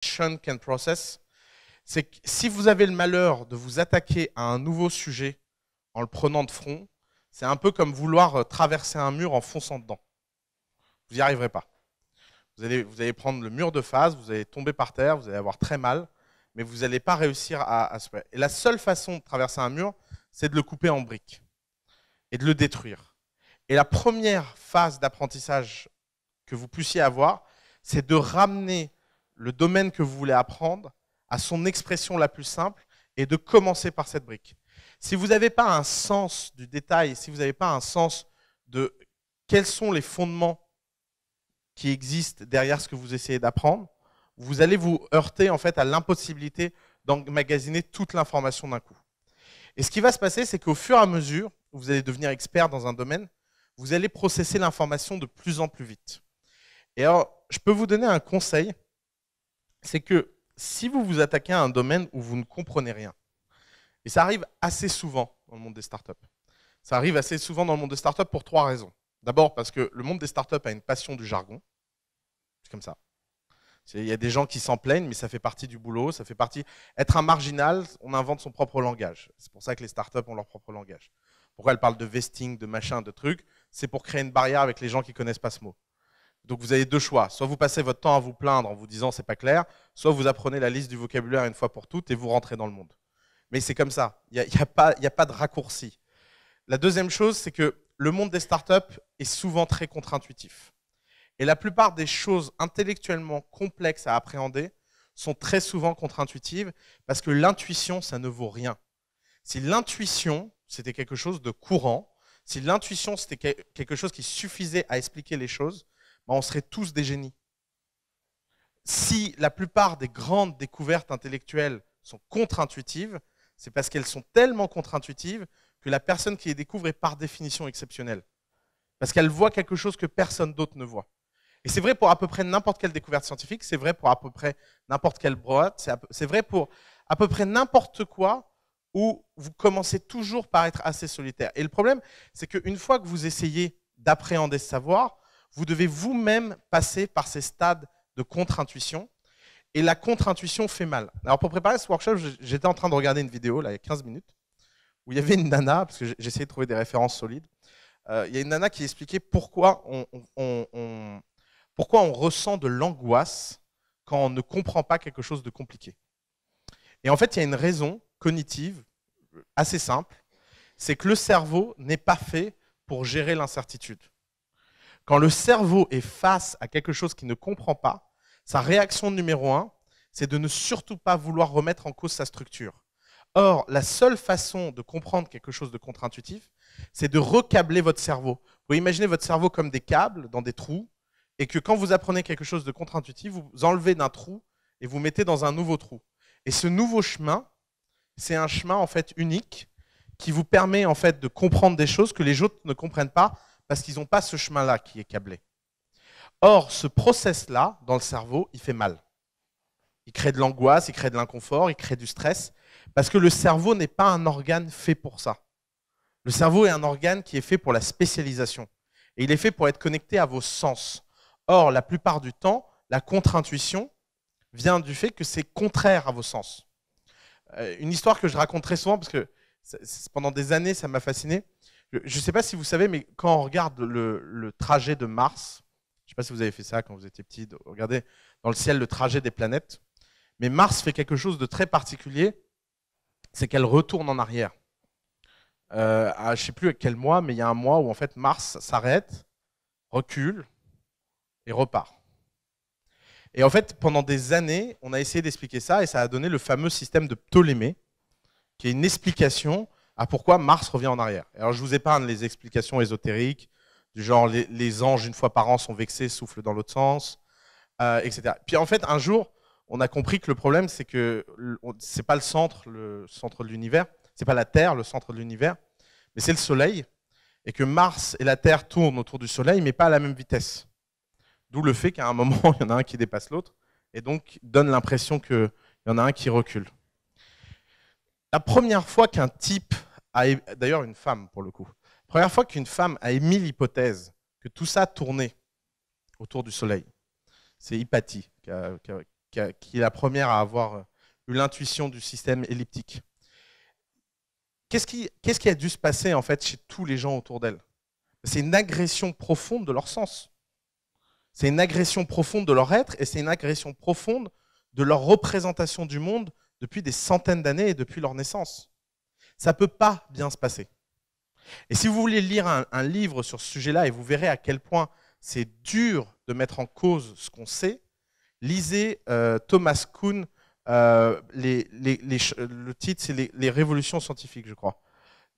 can process, c'est que si vous avez le malheur de vous attaquer à un nouveau sujet en le prenant de front, c'est un peu comme vouloir traverser un mur en fonçant dedans. Vous n'y arriverez pas. Vous allez prendre le mur de face, vous allez tomber par terre, vous allez avoir très mal, mais vous n'allez pas réussir à se faire. Et la seule façon de traverser un mur, c'est de le couper en briques et de le détruire. Et la première phase d'apprentissage que vous puissiez avoir, c'est de ramener le domaine que vous voulez apprendre à son expression la plus simple et de commencer par cette brique. Si vous n'avez pas un sens du détail, si vous n'avez pas un sens de quels sont les fondements qui existent derrière ce que vous essayez d'apprendre, vous allez vous heurter en fait à l'impossibilité d'emmagasiner toute l'information d'un coup. Et ce qui va se passer, c'est qu'au fur et à mesure, vous allez devenir expert dans un domaine, vous allez processer l'information de plus en plus vite. Et alors, je peux vous donner un conseil, c'est que si vous vous attaquez à un domaine où vous ne comprenez rien, et ça arrive assez souvent dans le monde des startups, ça arrive assez souvent dans le monde des startups pour 3 raisons. D'abord parce que le monde des startups a une passion du jargon, c'est comme ça. Il y a des gens qui s'en plaignent, mais ça fait partie du boulot, ça fait partie. Être un marginal, on invente son propre langage. C'est pour ça que les startups ont leur propre langage. Pourquoi elles parlent de vesting, de machin, de trucs? C'est pour créer une barrière avec les gens qui ne connaissent pas ce mot. Donc vous avez 2 choix. Soit vous passez votre temps à vous plaindre en vous disant c'est pas clair, soit vous apprenez la liste du vocabulaire une fois pour toutes et vous rentrez dans le monde. Mais c'est comme ça. Il n'y a pas de raccourci. La deuxième chose, c'est que le monde des startups est souvent très contre-intuitif. Et la plupart des choses intellectuellement complexes à appréhender sont très souvent contre-intuitives parce que l'intuition, ça ne vaut rien. Si l'intuition, c'était quelque chose de courant, si l'intuition, c'était quelque chose qui suffisait à expliquer les choses, ben on serait tous des génies. Si la plupart des grandes découvertes intellectuelles sont contre-intuitives, c'est parce qu'elles sont tellement contre-intuitives que la personne qui les découvre est par définition exceptionnelle. Parce qu'elle voit quelque chose que personne d'autre ne voit. Et c'est vrai pour à peu près n'importe quelle découverte scientifique, c'est vrai pour à peu près n'importe quelle boîte, c'est vrai pour à peu près n'importe quoi où vous commencez toujours par être assez solitaire. Et le problème, c'est qu'une fois que vous essayez d'appréhender ce savoir, vous devez vous-même passer par ces stades de contre-intuition. Et la contre-intuition fait mal. Alors pour préparer ce workshop, j'étais en train de regarder une vidéo, là, il y a 15 minutes, où il y avait une nana, parce que j'essayais de trouver des références solides, il y a une nana qui expliquait pourquoi on ressent de l'angoisse quand on ne comprend pas quelque chose de compliqué. Et en fait, il y a une raison cognitive assez simple, c'est que le cerveau n'est pas fait pour gérer l'incertitude. Quand le cerveau est face à quelque chose qu'il ne comprend pas, sa réaction numéro 1, c'est de ne surtout pas vouloir remettre en cause sa structure. Or, la seule façon de comprendre quelque chose de contre-intuitif, c'est de recabler votre cerveau. Vous pouvez imaginer votre cerveau comme des câbles dans des trous, et que quand vous apprenez quelque chose de contre-intuitif, vous enlevez d'un trou et vous mettez dans un nouveau trou. Et ce nouveau chemin, c'est un chemin en fait unique qui vous permet en fait de comprendre des choses que les autres ne comprennent pas parce qu'ils n'ont pas ce chemin-là qui est câblé. Or, ce process-là, dans le cerveau, il fait mal. Il crée de l'angoisse, il crée de l'inconfort, il crée du stress, parce que le cerveau n'est pas un organe fait pour ça. Le cerveau est un organe qui est fait pour la spécialisation. Et il est fait pour être connecté à vos sens. Or, la plupart du temps, la contre-intuition vient du fait que c'est contraire à vos sens. Une histoire que je raconte très souvent, parce que pendant des années, ça m'a fasciné. Je ne sais pas si vous savez, mais quand on regarde le trajet de Mars, je ne sais pas si vous avez fait ça quand vous étiez petit, regardez dans le ciel le trajet des planètes, mais Mars fait quelque chose de très particulier, c'est qu'elle retourne en arrière. Je ne sais plus à quel mois, mais il y a un mois où en fait Mars s'arrête, recule et repart. Et en fait, pendant des années, on a essayé d'expliquer ça et ça a donné le fameux système de Ptolémée, qui est une explication à pourquoi Mars revient en arrière. Alors je vous épargne les explications ésotériques, du genre les anges une fois par an sont vexés, soufflent dans l'autre sens, etc. Puis en fait, un jour, on a compris que le problème, c'est que c'est pas le centre de l'univers, c'est pas la Terre, le centre de l'univers, mais c'est le Soleil, et que Mars et la Terre tournent autour du Soleil, mais pas à la même vitesse. D'où le fait qu'à un moment, il y en a un qui dépasse l'autre, et donc donne l'impression qu'il y en a un qui recule. La première fois qu'un type, d'ailleurs une femme pour le coup, la première fois qu'une femme a émis l'hypothèse que tout ça tournait autour du Soleil, c'est Hypatie qui est la première à avoir eu l'intuition du système elliptique. Qu'est-ce qui a dû se passer en fait chez tous les gens autour d'elle? C'est une agression profonde de leur sens. C'est une agression profonde de leur être et c'est une agression profonde de leur représentation du monde depuis des centaines d'années et depuis leur naissance. Ça ne peut pas bien se passer. Et si vous voulez lire un livre sur ce sujet-là, et vous verrez à quel point c'est dur de mettre en cause ce qu'on sait, lisez Thomas Kuhn, le titre c'est les révolutions scientifiques, je crois.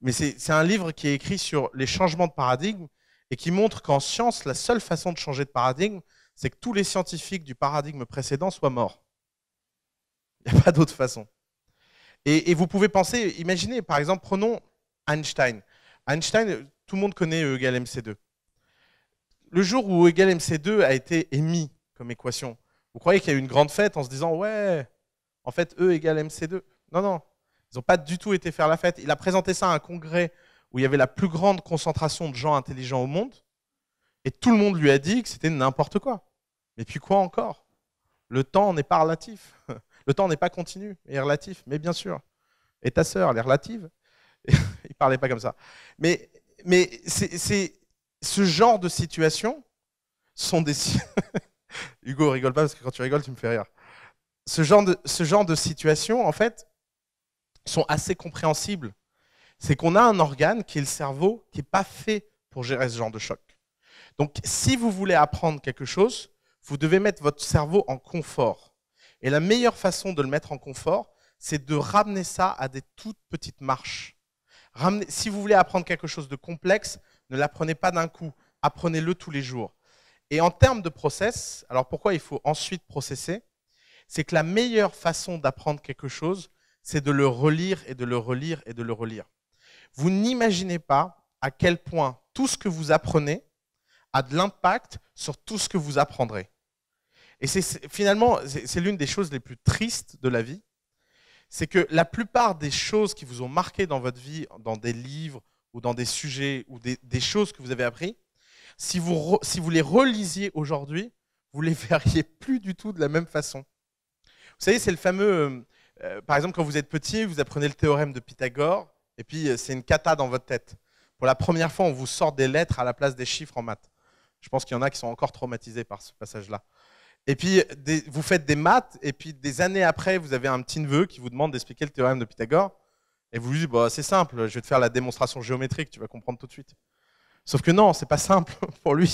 Mais c'est un livre qui est écrit sur les changements de paradigme et qui montre qu'en science, la seule façon de changer de paradigme, c'est que tous les scientifiques du paradigme précédent soient morts. Il n'y a pas d'autre façon. Et vous pouvez penser, imaginez, par exemple, prenons Einstein. Einstein, tout le monde connaît E égale MC2. Le jour où E égale MC2 a été émis comme équation, vous croyez qu'il y a eu une grande fête en se disant « Ouais, en fait, E égale MC2 ». Non, non, ils n'ont pas du tout été faire la fête. Il a présenté ça à un congrès où il y avait la plus grande concentration de gens intelligents au monde, et tout le monde lui a dit que c'était n'importe quoi. Mais puis quoi encore? Le temps n'est pas relatif. Le temps n'est pas continu et relatif, mais bien sûr. Et ta sœur, elle est relative. Il ne parlait pas comme ça. Mais c'est ce genre de situations sont des... Hugo, rigole pas parce que quand tu rigoles, tu me fais rire. Ce genre de situations, en fait, sont assez compréhensibles. C'est qu'on a un organe qui est le cerveau, qui n'est pas fait pour gérer ce genre de choc. Donc, si vous voulez apprendre quelque chose, vous devez mettre votre cerveau en confort. Et la meilleure façon de le mettre en confort, c'est de ramener ça à des toutes petites marches. Si vous voulez apprendre quelque chose de complexe, ne l'apprenez pas d'un coup, apprenez-le tous les jours. Et en termes de process, alors pourquoi il faut ensuite processer? C'est que la meilleure façon d'apprendre quelque chose, c'est de le relire et de le relire et de le relire. Vous n'imaginez pas à quel point tout ce que vous apprenez a de l'impact sur tout ce que vous apprendrez. Et finalement, c'est l'une des choses les plus tristes de la vie, c'est que la plupart des choses qui vous ont marqué dans votre vie, dans des livres ou dans des sujets ou des choses que vous avez appris, si vous les relisiez aujourd'hui, vous ne les verriez plus du tout de la même façon. Vous savez, c'est le fameux, par exemple, quand vous êtes petit, vous apprenez le théorème de Pythagore, et puis c'est une cata dans votre tête. Pour la première fois, on vous sort des lettres à la place des chiffres en maths. Je pense qu'il y en a qui sont encore traumatisés par ce passage-là. Et puis, vous faites des maths, et puis des années après, vous avez un petit-neveu qui vous demande d'expliquer le théorème de Pythagore, et vous lui dites, bah, c'est simple, je vais te faire la démonstration géométrique, tu vas comprendre tout de suite. Sauf que non, c'est pas simple. Pour lui,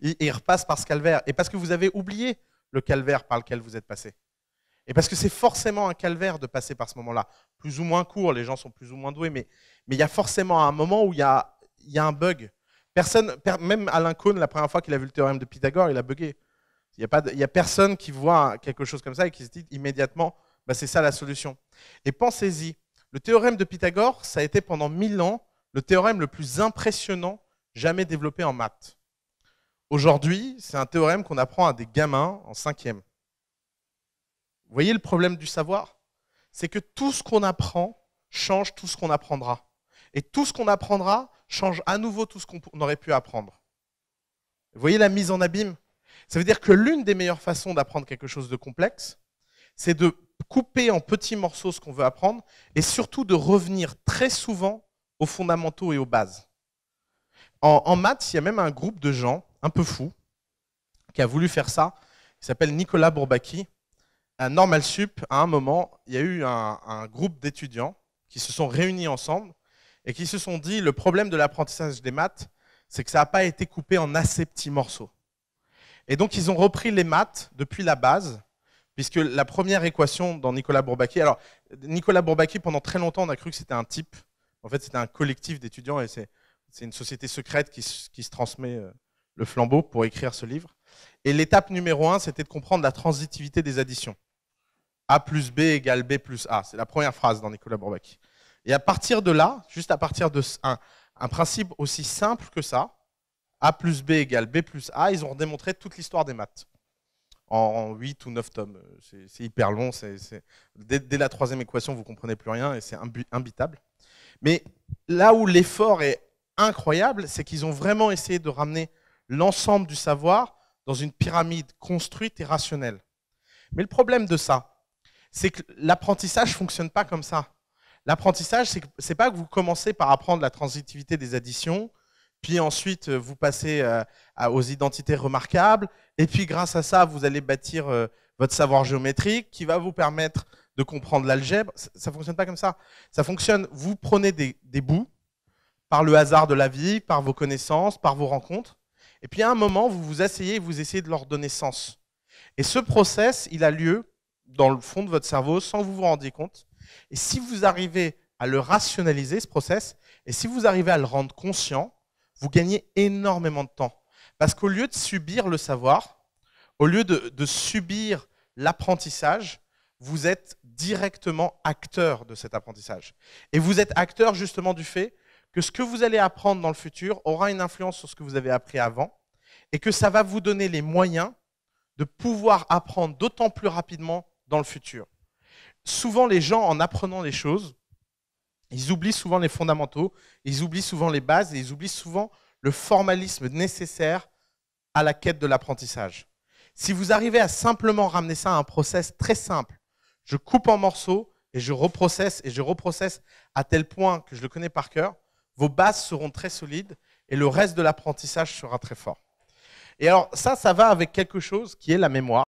il repasse par ce calvaire. Et parce que vous avez oublié le calvaire par lequel vous êtes passé. Et parce que c'est forcément un calvaire de passer par ce moment-là. Plus ou moins court, les gens sont plus ou moins doués, mais il y a forcément un moment où il y a un bug. Même Alain Cohn, la première fois qu'il a vu le théorème de Pythagore, il a bugué. Il n'y a personne qui voit quelque chose comme ça et qui se dit immédiatement, bah, c'est ça la solution. Et pensez-y, le théorème de Pythagore, ça a été pendant 1000 ans le théorème le plus impressionnant jamais développé en maths. Aujourd'hui, c'est un théorème qu'on apprend à des gamins en 5e. Vous voyez le problème du savoir? C'est que tout ce qu'on apprend change tout ce qu'on apprendra. Et tout ce qu'on apprendra change à nouveau tout ce qu'on aurait pu apprendre. Vous voyez la mise en abîme? Ça veut dire que l'une des meilleures façons d'apprendre quelque chose de complexe, c'est de couper en petits morceaux ce qu'on veut apprendre et surtout de revenir très souvent aux fondamentaux et aux bases. En maths, il y a même un groupe de gens un peu fous qui a voulu faire ça. Il s'appelle Nicolas Bourbaki. À Normal Sup, à un moment, il y a eu un groupe d'étudiants qui se sont réunis ensemble et qui se sont dit le problème de l'apprentissage des maths, c'est que ça n'a pas été coupé en assez petits morceaux. Et donc, ils ont repris les maths depuis la base, puisque la première équation dans Nicolas Bourbaki, alors Nicolas Bourbaki, pendant très longtemps, on a cru que c'était un type. En fait, c'était un collectif d'étudiants et c'est une société secrète qui se transmet le flambeau pour écrire ce livre. Et l'étape numéro 1, c'était de comprendre la transitivité des additions. A plus B égale B plus A. C'est la première phrase dans Nicolas Bourbaki. Et à partir de là, juste à partir de un principe aussi simple que ça, A plus B égale B plus A, ils ont démontré toute l'histoire des maths. En 8 ou 9 tomes. C'est hyper long. Dès la troisième équation, vous ne comprenez plus rien et c'est imbitable. Mais là où l'effort est incroyable, c'est qu'ils ont vraiment essayé de ramener l'ensemble du savoir dans une pyramide construite et rationnelle. Mais le problème de ça, c'est que l'apprentissage ne fonctionne pas comme ça. L'apprentissage, c'est pas que vous commencez par apprendre la transitivité des additions, puis ensuite vous passez aux identités remarquables, et puis grâce à ça, vous allez bâtir votre savoir géométrique qui va vous permettre de comprendre l'algèbre. Ça ne fonctionne pas comme ça. Ça fonctionne, vous prenez des bouts par le hasard de la vie, par vos connaissances, par vos rencontres, et puis à un moment, vous vous asseyez et vous essayez de leur donner sens. Et ce process, il a lieu dans le fond de votre cerveau sans que vous vous rendiez compte. Et si vous arrivez à le rationaliser, ce process, et si vous arrivez à le rendre conscient, vous gagnez énormément de temps. Parce qu'au lieu de subir le savoir, au lieu de subir l'apprentissage, vous êtes directement acteur de cet apprentissage. Et vous êtes acteur justement du fait que ce que vous allez apprendre dans le futur aura une influence sur ce que vous avez appris avant, et que ça va vous donner les moyens de pouvoir apprendre d'autant plus rapidement dans le futur. Souvent, les gens, en apprenant les choses, ils oublient souvent les fondamentaux, ils oublient souvent les bases et ils oublient souvent le formalisme nécessaire à la quête de l'apprentissage. Si vous arrivez à simplement ramener ça à un process très simple, je coupe en morceaux et je reprocesse à tel point que je le connais par cœur, vos bases seront très solides et le reste de l'apprentissage sera très fort. Et alors ça va avec quelque chose qui est la mémoire.